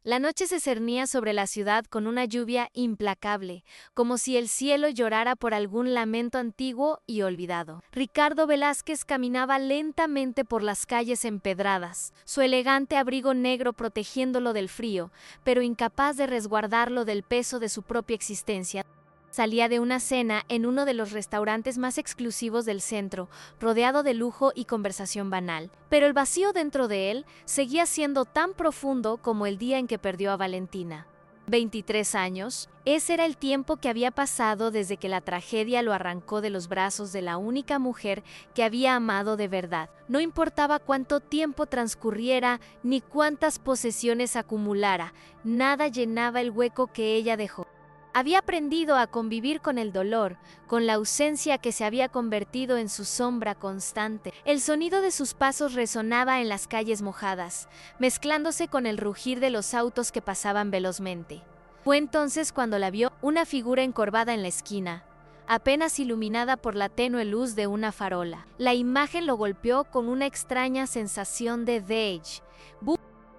La noche se cernía sobre la ciudad con una lluvia implacable, como si el cielo llorara por algún lamento antiguo y olvidado. Ricardo Velázquez caminaba lentamente por las calles empedradas, su elegante abrigo negro protegiéndolo del frío, pero incapaz de resguardarlo del peso de su propia existencia. Salía de una cena en uno de los restaurantes más exclusivos del centro, rodeado de lujo y conversación banal. Pero el vacío dentro de él seguía siendo tan profundo como el día en que perdió a Valentina. 23 años, ese era el tiempo que había pasado desde que la tragedia lo arrancó de los brazos de la única mujer que había amado de verdad. No importaba cuánto tiempo transcurriera ni cuántas posesiones acumulara, nada llenaba el hueco que ella dejó. Había aprendido a convivir con el dolor, con la ausencia que se había convertido en su sombra constante. El sonido de sus pasos resonaba en las calles mojadas, mezclándose con el rugir de los autos que pasaban velozmente. Fue entonces cuando la vio, una figura encorvada en la esquina, apenas iluminada por la tenue luz de una farola. La imagen lo golpeó con una extraña sensación de déjà vu.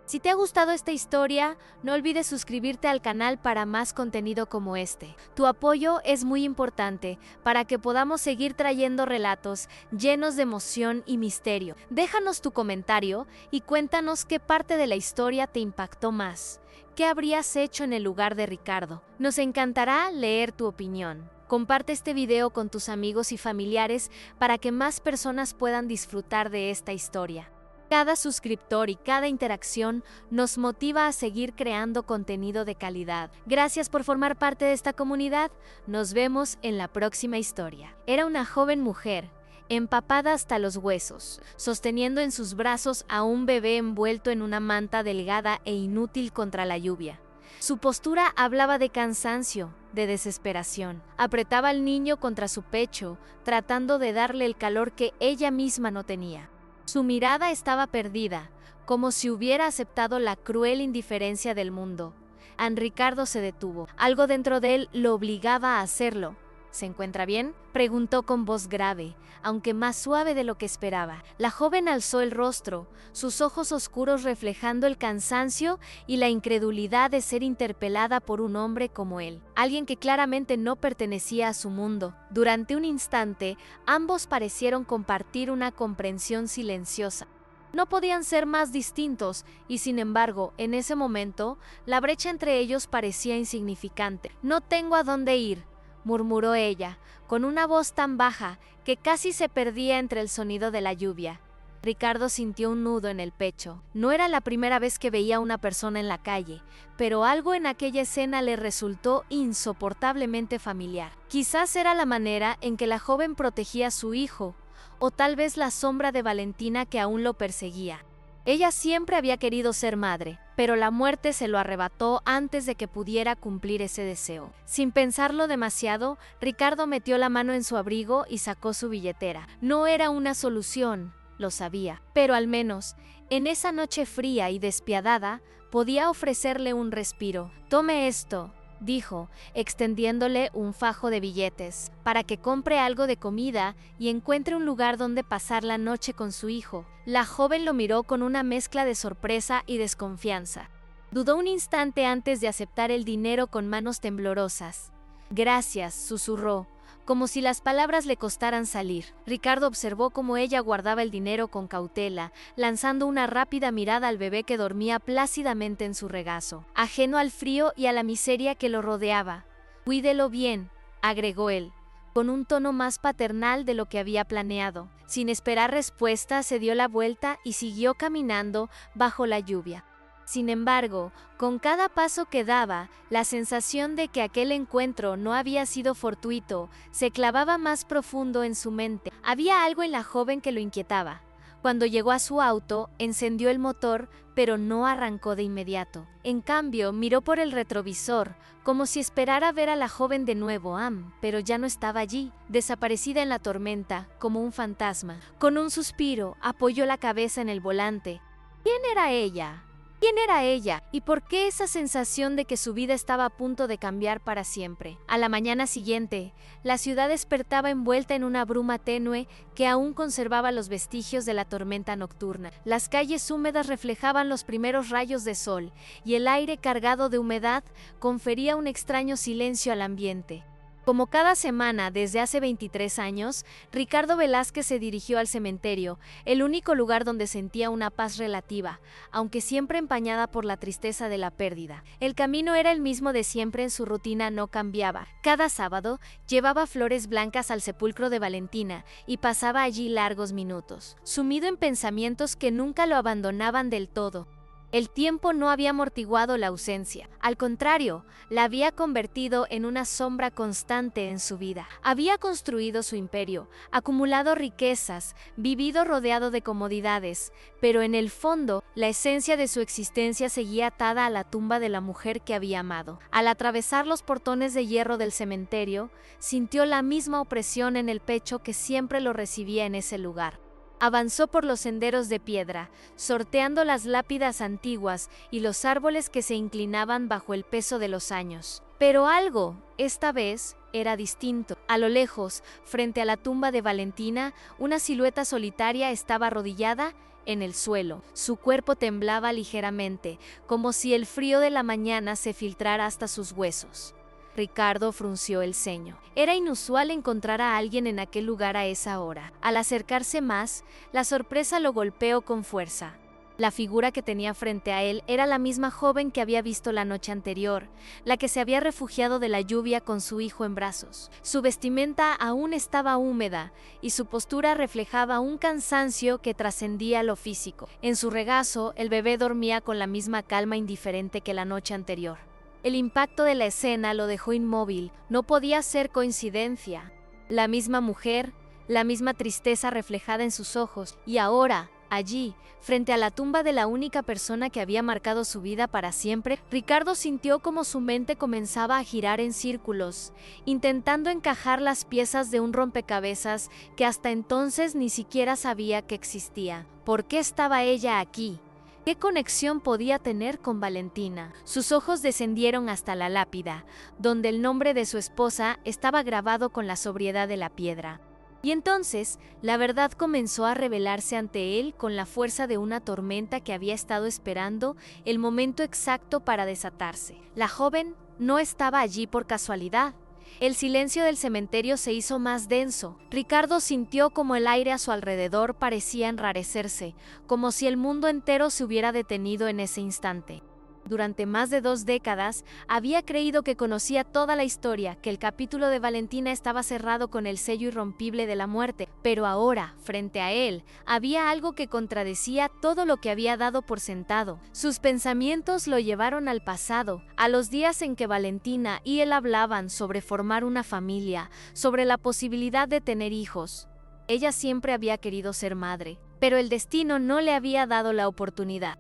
Si te ha gustado esta historia, no olvides suscribirte al canal para más contenido como este. Tu apoyo es muy importante para que podamos seguir trayendo relatos llenos de emoción y misterio. Déjanos tu comentario y cuéntanos qué parte de la historia te impactó más. ¿Qué habrías hecho en el lugar de Ricardo? Nos encantará leer tu opinión. Comparte este video con tus amigos y familiares para que más personas puedan disfrutar de esta historia. Cada suscriptor y cada interacción nos motiva a seguir creando contenido de calidad. Gracias por formar parte de esta comunidad. Nos vemos en la próxima historia. Era una joven mujer, empapada hasta los huesos, sosteniendo en sus brazos a un bebé envuelto en una manta delgada e inútil contra la lluvia. Su postura hablaba de cansancio, de desesperación. Apretaba al niño contra su pecho, tratando de darle el calor que ella misma no tenía. Su mirada estaba perdida, como si hubiera aceptado la cruel indiferencia del mundo. Ricardo se detuvo. Algo dentro de él lo obligaba a hacerlo. ¿Se encuentra bien?, preguntó con voz grave, aunque más suave de lo que esperaba. La joven alzó el rostro, sus ojos oscuros reflejando el cansancio y la incredulidad de ser interpelada por un hombre como él, alguien que claramente no pertenecía a su mundo. Durante un instante, ambos parecieron compartir una comprensión silenciosa. No podían ser más distintos, y sin embargo, en ese momento, la brecha entre ellos parecía insignificante. «No tengo a dónde ir», murmuró ella, con una voz tan baja que casi se perdía entre el sonido de la lluvia. Ricardo sintió un nudo en el pecho. No era la primera vez que veía a una persona en la calle, pero algo en aquella escena le resultó insoportablemente familiar. Quizás era la manera en que la joven protegía a su hijo, o tal vez la sombra de Valentina que aún lo perseguía. Ella siempre había querido ser madre, pero la muerte se lo arrebató antes de que pudiera cumplir ese deseo. Sin pensarlo demasiado, Ricardo metió la mano en su abrigo y sacó su billetera. No era una solución, lo sabía, pero al menos, en esa noche fría y despiadada, podía ofrecerle un respiro. «Tome esto», dijo, extendiéndole un fajo de billetes, «para que compre algo de comida y encuentre un lugar donde pasar la noche con su hijo». La joven lo miró con una mezcla de sorpresa y desconfianza. Dudó un instante antes de aceptar el dinero con manos temblorosas. «Gracias», susurró, como si las palabras le costaran salir. Ricardo observó cómo ella guardaba el dinero con cautela, lanzando una rápida mirada al bebé que dormía plácidamente en su regazo, ajeno al frío y a la miseria que lo rodeaba. «Cuídelo bien», agregó él, con un tono más paternal de lo que había planeado. Sin esperar respuesta, se dio la vuelta y siguió caminando bajo la lluvia. Sin embargo, con cada paso que daba, la sensación de que aquel encuentro no había sido fortuito se clavaba más profundo en su mente. Había algo en la joven que lo inquietaba. Cuando llegó a su auto, encendió el motor, pero no arrancó de inmediato. En cambio, miró por el retrovisor, como si esperara ver a la joven de nuevo, pero ya no estaba allí, desaparecida en la tormenta, como un fantasma. Con un suspiro, apoyó la cabeza en el volante. ¿Quién era ella?, ¿Quién era ella? ¿Y por qué esa sensación de que su vida estaba a punto de cambiar para siempre? A la mañana siguiente, la ciudad despertaba envuelta en una bruma tenue que aún conservaba los vestigios de la tormenta nocturna. Las calles húmedas reflejaban los primeros rayos de sol, y el aire cargado de humedad confería un extraño silencio al ambiente. Como cada semana desde hace 23 años, Ricardo Velázquez se dirigió al cementerio, el único lugar donde sentía una paz relativa, aunque siempre empañada por la tristeza de la pérdida. El camino era el mismo de siempre, en su rutina no cambiaba. Cada sábado llevaba flores blancas al sepulcro de Valentina y pasaba allí largos minutos, sumido en pensamientos que nunca lo abandonaban del todo. El tiempo no había amortiguado la ausencia, al contrario, la había convertido en una sombra constante en su vida. Había construido su imperio, acumulado riquezas, vivido rodeado de comodidades, pero en el fondo, la esencia de su existencia seguía atada a la tumba de la mujer que había amado. Al atravesar los portones de hierro del cementerio, sintió la misma opresión en el pecho que siempre lo recibía en ese lugar. Avanzó por los senderos de piedra, sorteando las lápidas antiguas y los árboles que se inclinaban bajo el peso de los años. Pero algo, esta vez, era distinto. A lo lejos, frente a la tumba de Valentina, una silueta solitaria estaba arrodillada en el suelo. Su cuerpo temblaba ligeramente, como si el frío de la mañana se filtrara hasta sus huesos. Ricardo frunció el ceño. Era inusual encontrar a alguien en aquel lugar a esa hora. Al acercarse más, la sorpresa lo golpeó con fuerza. La figura que tenía frente a él era la misma joven que había visto la noche anterior, la que se había refugiado de la lluvia con su hijo en brazos. Su vestimenta aún estaba húmeda y su postura reflejaba un cansancio que trascendía lo físico. En su regazo, el bebé dormía con la misma calma indiferente que la noche anterior. El impacto de la escena lo dejó inmóvil. No podía ser coincidencia. La misma mujer, la misma tristeza reflejada en sus ojos, y ahora, allí, frente a la tumba de la única persona que había marcado su vida para siempre, Ricardo sintió como su mente comenzaba a girar en círculos, intentando encajar las piezas de un rompecabezas que hasta entonces ni siquiera sabía que existía. ¿Por qué estaba ella aquí? ¿Qué conexión podía tener con Valentina? Sus ojos descendieron hasta la lápida, donde el nombre de su esposa estaba grabado con la sobriedad de la piedra. Y entonces, la verdad comenzó a revelarse ante él con la fuerza de una tormenta que había estado esperando el momento exacto para desatarse. La joven no estaba allí por casualidad. El silencio del cementerio se hizo más denso. Ricardo sintió como el aire a su alrededor parecía enrarecerse, como si el mundo entero se hubiera detenido en ese instante. Durante más de 2 décadas, había creído que conocía toda la historia, que el capítulo de Valentina estaba cerrado con el sello irrompible de la muerte, pero ahora, frente a él, había algo que contradecía todo lo que había dado por sentado. Sus pensamientos lo llevaron al pasado, a los días en que Valentina y él hablaban sobre formar una familia, sobre la posibilidad de tener hijos. Ella siempre había querido ser madre, pero el destino no le había dado la oportunidad.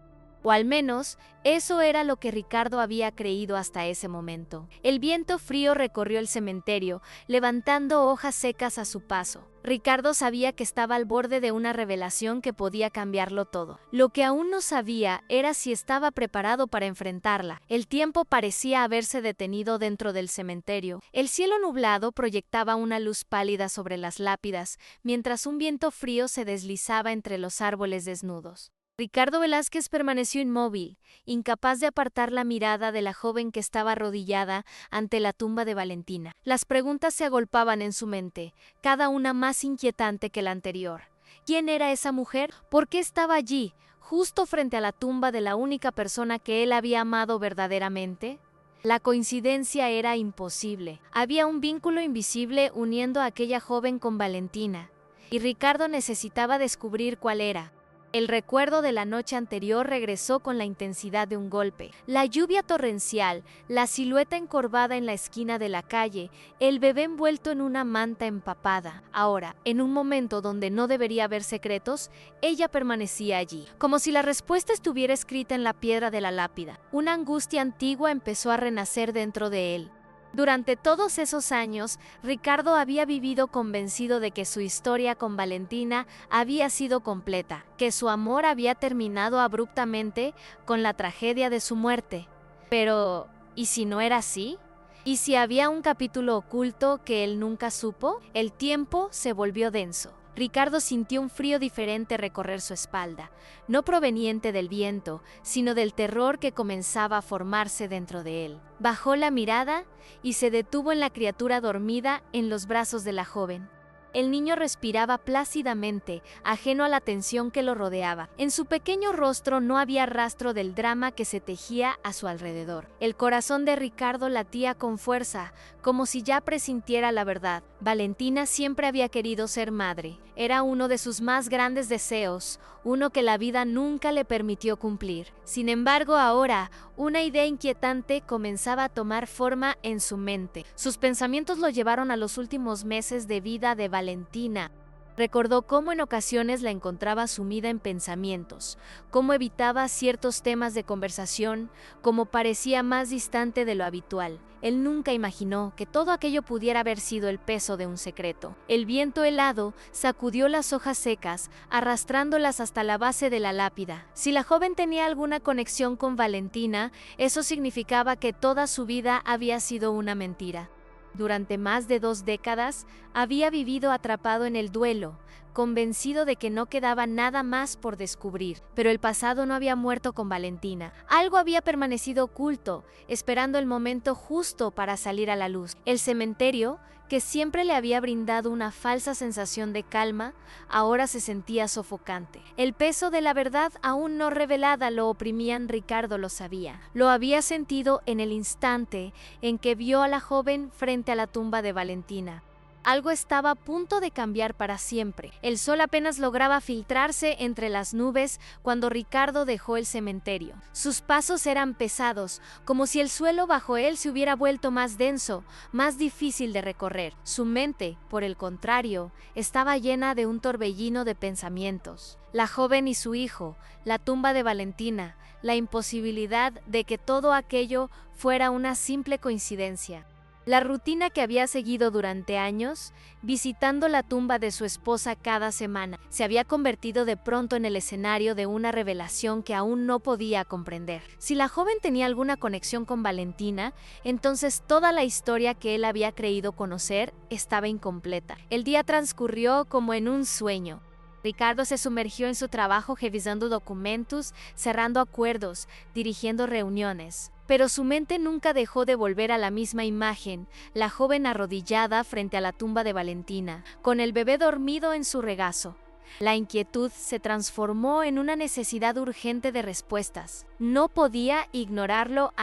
O al menos, eso era lo que Ricardo había creído hasta ese momento. El viento frío recorrió el cementerio, levantando hojas secas a su paso. Ricardo sabía que estaba al borde de una revelación que podía cambiarlo todo. Lo que aún no sabía era si estaba preparado para enfrentarla. El tiempo parecía haberse detenido dentro del cementerio. El cielo nublado proyectaba una luz pálida sobre las lápidas, mientras un viento frío se deslizaba entre los árboles desnudos. Ricardo Velázquez permaneció inmóvil, incapaz de apartar la mirada de la joven que estaba arrodillada ante la tumba de Valentina. Las preguntas se agolpaban en su mente, cada una más inquietante que la anterior. ¿Quién era esa mujer? ¿Por qué estaba allí, justo frente a la tumba de la única persona que él había amado verdaderamente? La coincidencia era imposible. Había un vínculo invisible uniendo a aquella joven con Valentina, y Ricardo necesitaba descubrir cuál era. El recuerdo de la noche anterior regresó con la intensidad de un golpe. La lluvia torrencial, la silueta encorvada en la esquina de la calle, el bebé envuelto en una manta empapada. Ahora, en un momento donde no debería haber secretos, ella permanecía allí, como si la respuesta estuviera escrita en la piedra de la lápida. Una angustia antigua empezó a renacer dentro de él. Durante todos esos años, Ricardo había vivido convencido de que su historia con Valentina había sido completa, que su amor había terminado abruptamente con la tragedia de su muerte. Pero, ¿y si no era así? ¿Y si había un capítulo oculto que él nunca supo? El tiempo se volvió denso. Ricardo sintió un frío diferente recorrer su espalda, no proveniente del viento, sino del terror que comenzaba a formarse dentro de él. Bajó la mirada y se detuvo en la criatura dormida en los brazos de la joven. El niño respiraba plácidamente, ajeno a la tensión que lo rodeaba. En su pequeño rostro no había rastro del drama que se tejía a su alrededor. El corazón de Ricardo latía con fuerza, como si ya presintiera la verdad. Valentina siempre había querido ser madre. Era uno de sus más grandes deseos, uno que la vida nunca le permitió cumplir. Sin embargo, ahora, una idea inquietante comenzaba a tomar forma en su mente. Sus pensamientos lo llevaron a los últimos meses de vida de Valentina. Recordó cómo en ocasiones la encontraba sumida en pensamientos, cómo evitaba ciertos temas de conversación, cómo parecía más distante de lo habitual. Él nunca imaginó que todo aquello pudiera haber sido el peso de un secreto. El viento helado sacudió las hojas secas, arrastrándolas hasta la base de la lápida. Si la joven tenía alguna conexión con Valentina, eso significaba que toda su vida había sido una mentira. Durante más de 2 décadas, había vivido atrapado en el duelo, convencido de que no quedaba nada más por descubrir. Pero el pasado no había muerto con Valentina. Algo había permanecido oculto, esperando el momento justo para salir a la luz. El cementerio, que siempre le había brindado una falsa sensación de calma, ahora se sentía sofocante. El peso de la verdad aún no revelada lo oprimían. Ricardo lo sabía. Lo había sentido en el instante en que vio a la joven frente a la tumba de Valentina. Algo estaba a punto de cambiar para siempre. El sol apenas lograba filtrarse entre las nubes cuando Ricardo dejó el cementerio. Sus pasos eran pesados, como si el suelo bajo él se hubiera vuelto más denso, más difícil de recorrer. Su mente, por el contrario, estaba llena de un torbellino de pensamientos. La joven y su hijo, la tumba de Valentina, la imposibilidad de que todo aquello fuera una simple coincidencia. La rutina que había seguido durante años, visitando la tumba de su esposa cada semana, se había convertido de pronto en el escenario de una revelación que aún no podía comprender. Si la joven tenía alguna conexión con Valentina, entonces toda la historia que él había creído conocer estaba incompleta. El día transcurrió como en un sueño. Ricardo se sumergió en su trabajo revisando documentos, cerrando acuerdos, dirigiendo reuniones. Pero su mente nunca dejó de volver a la misma imagen, la joven arrodillada frente a la tumba de Valentina, con el bebé dormido en su regazo. La inquietud se transformó en una necesidad urgente de respuestas. No podía ignorarlo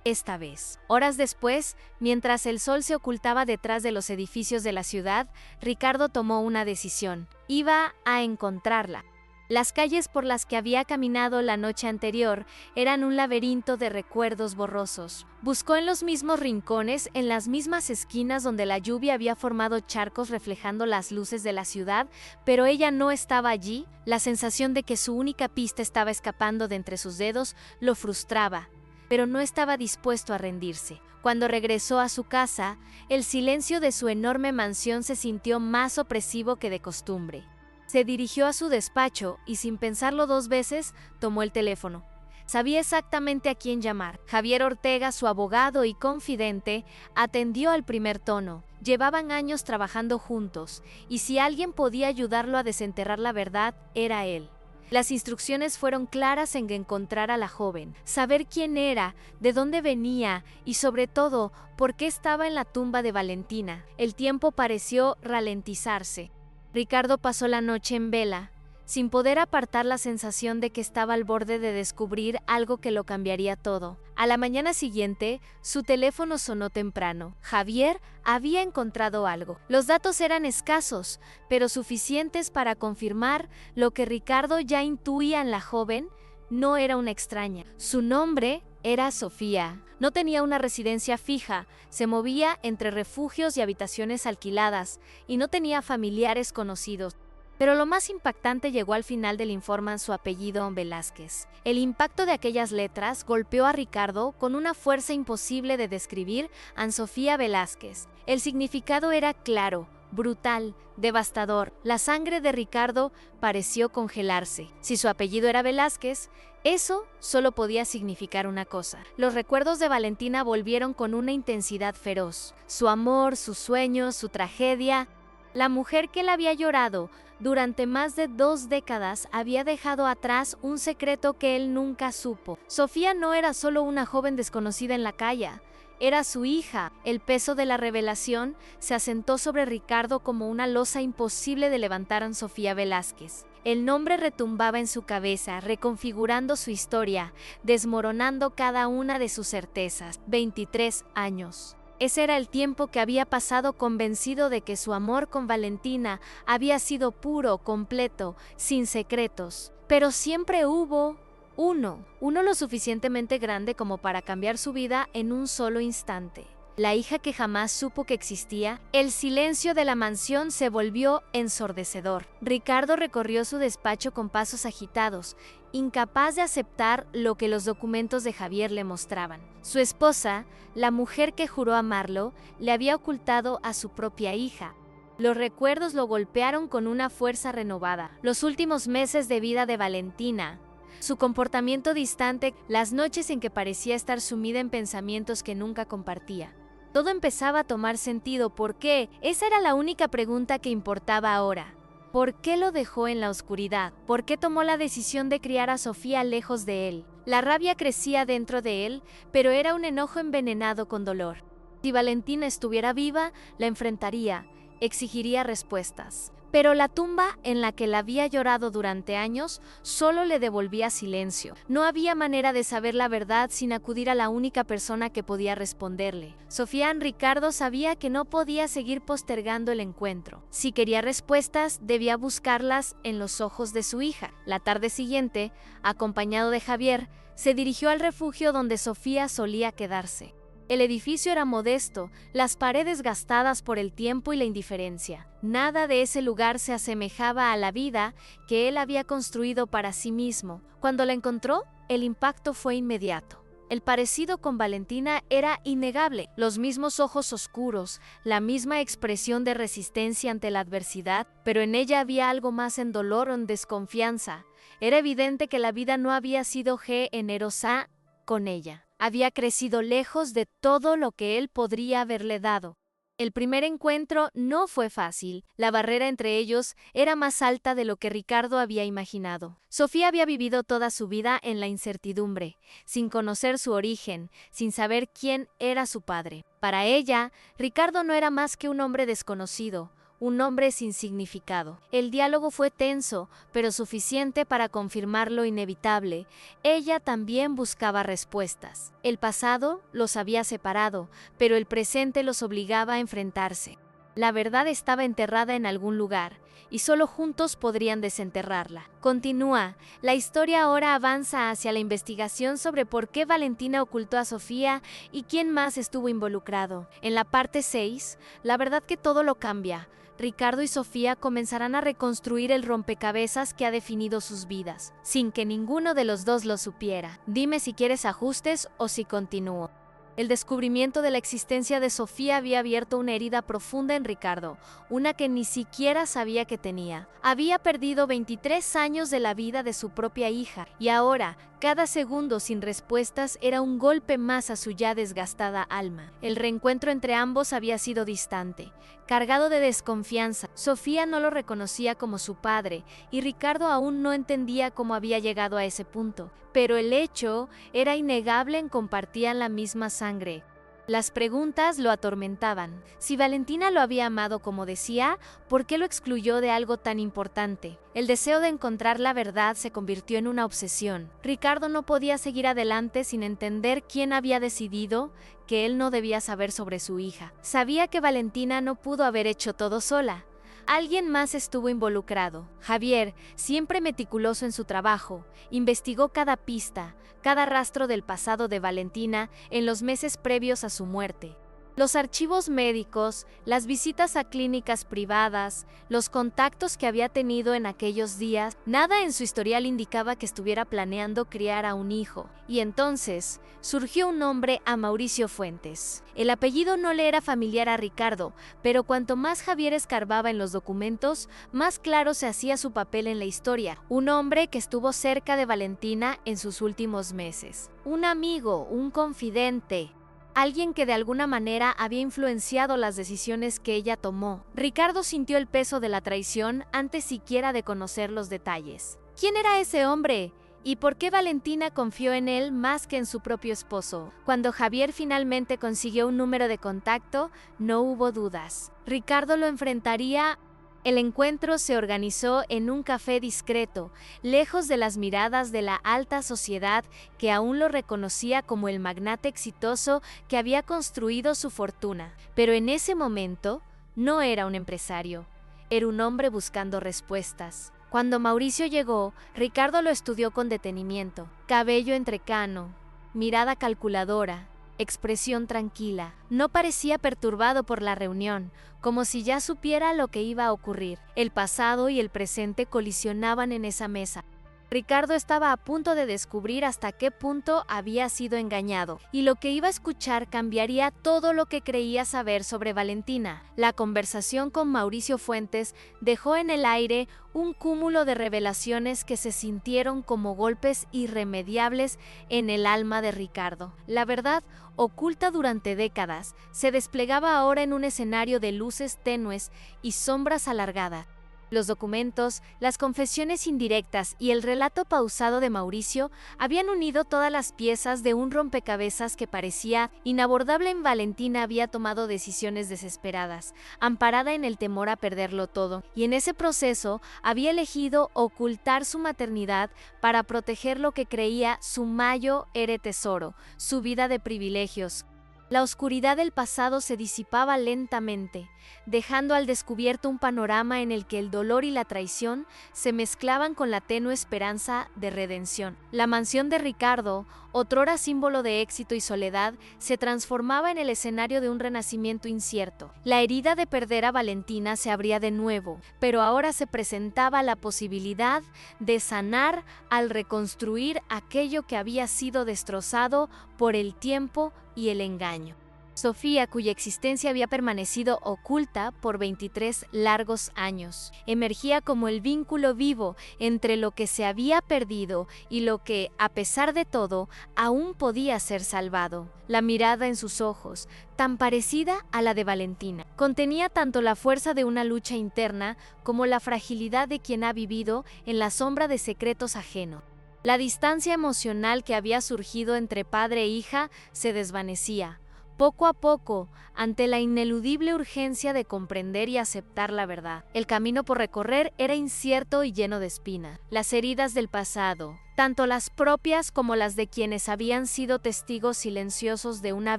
esta vez. Horas después, mientras el sol se ocultaba detrás de los edificios de la ciudad, Ricardo tomó una decisión. Iba a encontrarla. Las calles por las que había caminado la noche anterior eran un laberinto de recuerdos borrosos. Buscó en los mismos rincones, en las mismas esquinas donde la lluvia había formado charcos reflejando las luces de la ciudad, pero ella no estaba allí. La sensación de que su única pista estaba escapando de entre sus dedos lo frustraba, pero no estaba dispuesto a rendirse. Cuando regresó a su casa, el silencio de su enorme mansión se sintió más opresivo que de costumbre. Se dirigió a su despacho y, sin pensarlo 2 veces, tomó el teléfono. Sabía exactamente a quién llamar. Javier Ortega, su abogado y confidente, atendió al primer tono. Llevaban años trabajando juntos, y si alguien podía ayudarlo a desenterrar la verdad, era él. Las instrucciones fueron claras en encontrar a la joven, saber quién era, de dónde venía y, sobre todo, por qué estaba en la tumba de Valentina. El tiempo pareció ralentizarse. Ricardo pasó la noche en vela, sin poder apartar la sensación de que estaba al borde de descubrir algo que lo cambiaría todo. A la mañana siguiente, su teléfono sonó temprano. Javier había encontrado algo. Los datos eran escasos, pero suficientes para confirmar lo que Ricardo ya intuía en la joven. No era una extraña. Su nombre era Sofía. No tenía una residencia fija, se movía entre refugios y habitaciones alquiladas, y no tenía familiares conocidos. Pero lo más impactante llegó al final del informe: su apellido Velázquez. El impacto de aquellas letras golpeó a Ricardo con una fuerza imposible de describir. An Sofía Velázquez. El significado era claro, brutal, devastador. La sangre de Ricardo pareció congelarse. Si su apellido era Velázquez, eso solo podía significar una cosa. Los recuerdos de Valentina volvieron con una intensidad feroz. Su amor, sus sueños, su tragedia. La mujer que él había llorado durante más de 2 décadas había dejado atrás un secreto que él nunca supo. Sofía no era solo una joven desconocida en la calle, era su hija. El peso de la revelación se asentó sobre Ricardo como una losa imposible de levantar. An Sofía Velázquez. El nombre retumbaba en su cabeza, reconfigurando su historia, desmoronando cada una de sus certezas. 23 años. Ese era el tiempo que había pasado convencido de que su amor con Valentina había sido puro, completo, sin secretos. Pero siempre hubo uno lo suficientemente grande como para cambiar su vida en un solo instante. La hija que jamás supo que existía. El silencio de la mansión se volvió ensordecedor. Ricardo recorrió su despacho con pasos agitados, incapaz de aceptar lo que los documentos de Javier le mostraban. Su esposa, la mujer que juró amarlo, le había ocultado a su propia hija. Los recuerdos lo golpearon con una fuerza renovada. Los últimos meses de vida de Valentina, su comportamiento distante, las noches en que parecía estar sumida en pensamientos que nunca compartía. Todo empezaba a tomar sentido. ¿Por qué? Esa era la única pregunta que importaba ahora. ¿Por qué lo dejó en la oscuridad? ¿Por qué tomó la decisión de criar a Sofía lejos de él? La rabia crecía dentro de él, pero era un enojo envenenado con dolor. Si Valentina estuviera viva, la enfrentaría, exigiría respuestas. Pero la tumba en la que la había llorado durante años solo le devolvía silencio. No había manera de saber la verdad sin acudir a la única persona que podía responderle. Sofía. Ricardo sabía que no podía seguir postergando el encuentro. Si quería respuestas, debía buscarlas en los ojos de su hija. La tarde siguiente, acompañado de Javier, se dirigió al refugio donde Sofía solía quedarse. El edificio era modesto, las paredes gastadas por el tiempo y la indiferencia. Nada de ese lugar se asemejaba a la vida que él había construido para sí mismo. Cuando la encontró, el impacto fue inmediato. El parecido con Valentina era innegable. Los mismos ojos oscuros, la misma expresión de resistencia ante la adversidad, pero en ella había algo más: en dolor o en desconfianza. Era evidente que la vida no había sido generosa con ella. Había crecido lejos de todo lo que él podría haberle dado. El primer encuentro no fue fácil. La barrera entre ellos era más alta de lo que Ricardo había imaginado. Sofía había vivido toda su vida en la incertidumbre, sin conocer su origen, sin saber quién era su padre. Para ella, Ricardo no era más que un hombre desconocido, un hombre sin significado. El diálogo fue tenso, pero suficiente para confirmar lo inevitable. Ella también buscaba respuestas. El pasado los había separado, pero el presente los obligaba a enfrentarse. La verdad estaba enterrada en algún lugar, y solo juntos podrían desenterrarla. Continúa. La historia ahora avanza hacia la investigación sobre por qué Valentina ocultó a Sofía y quién más estuvo involucrado. En la parte 6, la verdad que todo lo cambia. Ricardo y Sofía comenzarán a reconstruir el rompecabezas que ha definido sus vidas, sin que ninguno de los dos lo supiera. Dime si quieres ajustes o si continúo. El descubrimiento de la existencia de Sofía había abierto una herida profunda en Ricardo, una que ni siquiera sabía que tenía. Había perdido 23 años de la vida de su propia hija, y ahora, cada segundo sin respuestas era un golpe más a su ya desgastada alma. El reencuentro entre ambos había sido distante, cargado de desconfianza. Sofía no lo reconocía como su padre, y Ricardo aún no entendía cómo había llegado a ese punto. Pero el hecho era innegable: compartían la misma sangre. Las preguntas lo atormentaban. Si Valentina lo había amado como decía, ¿por qué lo excluyó de algo tan importante? El deseo de encontrar la verdad se convirtió en una obsesión. Ricardo no podía seguir adelante sin entender quién había decidido que él no debía saber sobre su hija. Sabía que Valentina no pudo haber hecho todo sola. Alguien más estuvo involucrado. Javier, siempre meticuloso en su trabajo, investigó cada pista, cada rastro del pasado de Valentina en los meses previos a su muerte. Los archivos médicos, las visitas a clínicas privadas, los contactos que había tenido en aquellos días, nada en su historial indicaba que estuviera planeando criar a un hijo. Y entonces surgió un nombre a Mauricio Fuentes. El apellido no le era familiar a Ricardo, pero cuanto más Javier escarbaba en los documentos, más claro se hacía su papel en la historia. Un hombre que estuvo cerca de Valentina en sus últimos meses. Un amigo, un confidente. Alguien que de alguna manera había influenciado las decisiones que ella tomó. Ricardo sintió el peso de la traición antes siquiera de conocer los detalles. ¿Quién era ese hombre? ¿Y por qué Valentina confió en él más que en su propio esposo? Cuando Javier finalmente consiguió un número de contacto, no hubo dudas. Ricardo lo enfrentaría. El encuentro se organizó en un café discreto, lejos de las miradas de la alta sociedad que aún lo reconocía como el magnate exitoso que había construido su fortuna. Pero en ese momento no era un empresario, era un hombre buscando respuestas. Cuando Mauricio llegó, Ricardo lo estudió con detenimiento. Cabello entrecano, mirada calculadora, expresión tranquila. No parecía perturbado por la reunión, como si ya supiera lo que iba a ocurrir. El pasado y el presente colisionaban en esa mesa. Ricardo estaba a punto de descubrir hasta qué punto había sido engañado, y lo que iba a escuchar cambiaría todo lo que creía saber sobre Valentina. La conversación con Mauricio Fuentes dejó en el aire un cúmulo de revelaciones que se sintieron como golpes irremediables en el alma de Ricardo. La verdad, oculta durante décadas, se desplegaba ahora en un escenario de luces tenues y sombras alargadas. Los documentos, las confesiones indirectas y el relato pausado de Mauricio habían unido todas las piezas de un rompecabezas que parecía inabordable. En Valentina había tomado decisiones desesperadas, amparada en el temor a perderlo todo, y en ese proceso había elegido ocultar su maternidad para proteger lo que creía su mayor tesoro, su vida de privilegios. La oscuridad del pasado se disipaba lentamente, dejando al descubierto un panorama en el que el dolor y la traición se mezclaban con la tenue esperanza de redención. La mansión de Ricardo, otrora símbolo de éxito y soledad, se transformaba en el escenario de un renacimiento incierto. La herida de perder a Valentina se abría de nuevo, pero ahora se presentaba la posibilidad de sanar al reconstruir aquello que había sido destrozado por el tiempo y el engaño. Sofía, cuya existencia había permanecido oculta por 23 largos años, emergía como el vínculo vivo entre lo que se había perdido y lo que, a pesar de todo, aún podía ser salvado. La mirada en sus ojos, tan parecida a la de Valentina, contenía tanto la fuerza de una lucha interna como la fragilidad de quien ha vivido en la sombra de secretos ajenos. La distancia emocional que había surgido entre padre e hija se desvanecía, poco a poco, ante la ineludible urgencia de comprender y aceptar la verdad. El camino por recorrer era incierto y lleno de espinas. Las heridas del pasado, tanto las propias como las de quienes habían sido testigos silenciosos de una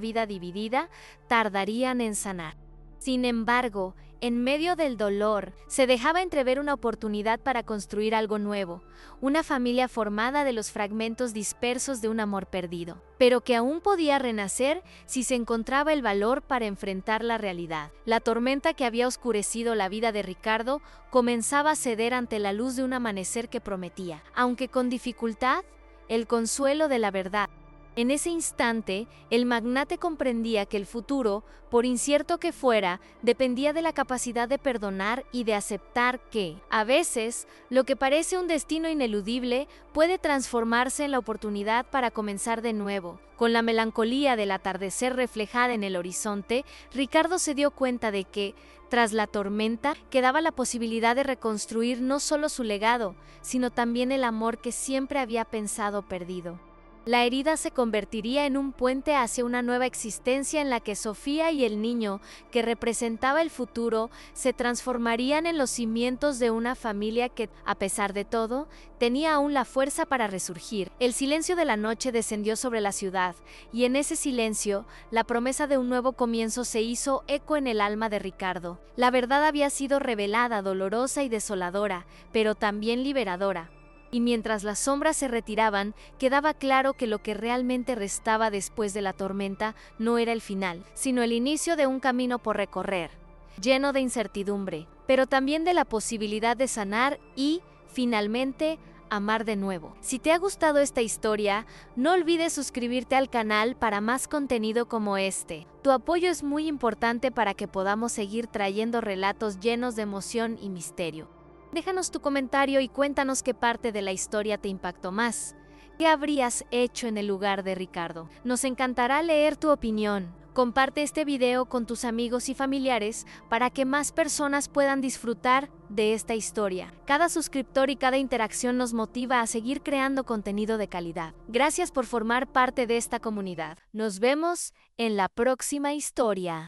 vida dividida, tardarían en sanar. Sin embargo, en medio del dolor, se dejaba entrever una oportunidad para construir algo nuevo, una familia formada de los fragmentos dispersos de un amor perdido, pero que aún podía renacer si se encontraba el valor para enfrentar la realidad. La tormenta que había oscurecido la vida de Ricardo comenzaba a ceder ante la luz de un amanecer que prometía, aunque con dificultad, el consuelo de la verdad. En ese instante, el magnate comprendía que el futuro, por incierto que fuera, dependía de la capacidad de perdonar y de aceptar que, a veces, lo que parece un destino ineludible puede transformarse en la oportunidad para comenzar de nuevo. Con la melancolía del atardecer reflejada en el horizonte, Ricardo se dio cuenta de que, tras la tormenta, quedaba la posibilidad de reconstruir no solo su legado, sino también el amor que siempre había pensado perdido. La herida se convertiría en un puente hacia una nueva existencia en la que Sofía y el niño, que representaba el futuro, se transformarían en los cimientos de una familia que, a pesar de todo, tenía aún la fuerza para resurgir. El silencio de la noche descendió sobre la ciudad, y en ese silencio, la promesa de un nuevo comienzo se hizo eco en el alma de Ricardo. La verdad había sido revelada, dolorosa y desoladora, pero también liberadora. Y mientras las sombras se retiraban, quedaba claro que lo que realmente restaba después de la tormenta no era el final, sino el inicio de un camino por recorrer, lleno de incertidumbre, pero también de la posibilidad de sanar y, finalmente, amar de nuevo. Si te ha gustado esta historia, no olvides suscribirte al canal para más contenido como este. Tu apoyo es muy importante para que podamos seguir trayendo relatos llenos de emoción y misterio. Déjanos tu comentario y cuéntanos qué parte de la historia te impactó más. ¿Qué habrías hecho en el lugar de Ricardo? Nos encantará leer tu opinión. Comparte este video con tus amigos y familiares para que más personas puedan disfrutar de esta historia. Cada suscriptor y cada interacción nos motiva a seguir creando contenido de calidad. Gracias por formar parte de esta comunidad. Nos vemos en la próxima historia.